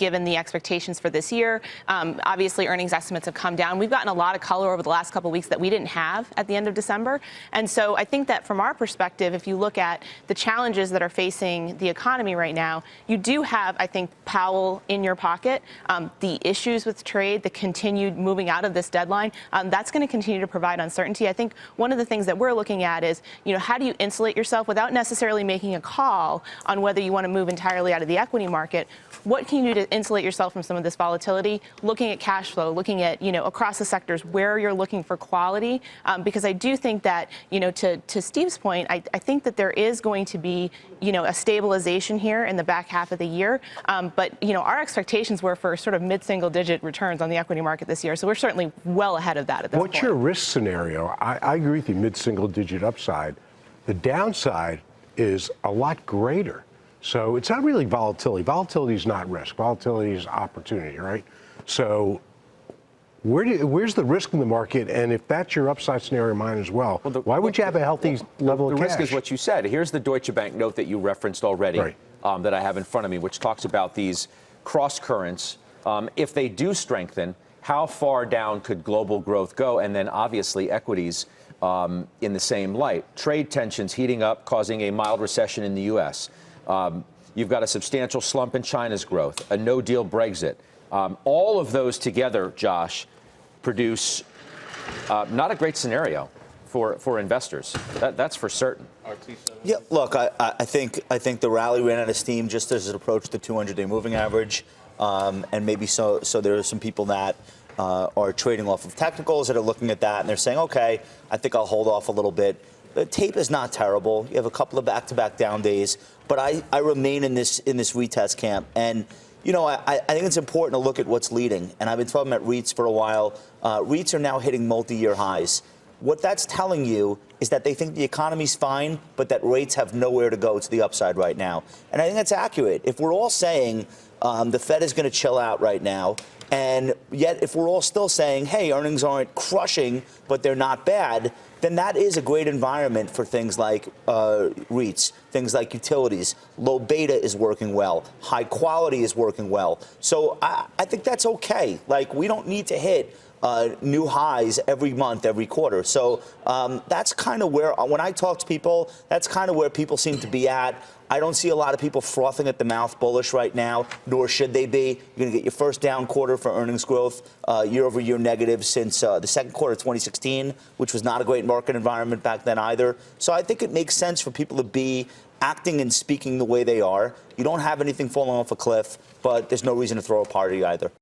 given the expectations for this year. Obviously, earnings estimates have come down. We've gotten a lot of color over the last couple of weeks that we didn't have at the end of December. And so I think that from our perspective, if you look at the challenges that are facing the economy right now, you do have, I think, Powell in your pocket. The issues with trade, the continued moving out of this deadline, that's going to continue to provide uncertainty. I think one of the things that we're looking at is, how do you insulate yourself without necessarily making a call on whether you want to move entirely out of the equity market? What can you do to insulate yourself from some of this volatility? Looking at cash flow, looking at, across the sectors where you're looking for quality, because I do think that, to Steve's point, I think that there is going to be, a stabilization here in the back half of the year. But, our expectations were for sort of mid-single-digit returns on the equity market this year. So we're certainly well ahead of that at this point. What's your risk scenario? I agree with you, mid-single-digit upside. The downside is a lot greater. So it's not really volatility. Volatility is not risk. Volatility is opportunity, right? So where's the risk in the market? And if that's your upside scenario, mine as well, why would you have a healthy level of cash? The risk is what you said. Here's the Deutsche Bank note that you referenced already, right, that I have in front of me, which talks about these cross currents. If they do strengthen, how far down could global growth go? And then obviously equities in the same light. Trade tensions heating up, causing a mild recession in the U.S. You've got a substantial slump in China's growth, a no-deal Brexit. All of those together, Josh, produce not a great scenario for investors. That's for certain. Yeah, look, I think the rally ran out of steam just as it approached the 200-day moving average, and maybe so there are some people that are trading off of technicals that are looking at that and they're saying, okay, I think I'll hold off a little bit. The tape is not terrible. You have a couple of back-to-back down days, but I remain in this retest camp. And I think it's important to look at what's leading. And I've been talking about REITs for a while. REITs are now hitting multi-year highs. What that's telling you is that they think the economy's fine, but that rates have nowhere to go to the upside right now. And I think that's accurate. If we're all saying the Fed is going to chill out right now, and yet if we're all still saying, hey, earnings aren't crushing, but they're not bad, then that is a great environment for things like REITs, things like utilities. Low beta is working well. High quality is working well. So I think that's okay. Like, we don't need to hit new highs every month, every quarter. So that's kind of where, when I talk to people, that's kind of where people seem to be at. I don't see a lot of people frothing at the mouth bullish right now, nor should they be. You're going to get your first down quarter for earnings growth, year-over-year negative since the second quarter of 2016, which was not a great market environment back then either. So I think it makes sense for people to be acting and speaking the way they are. You don't have anything falling off a cliff, but there's no reason to throw a party either.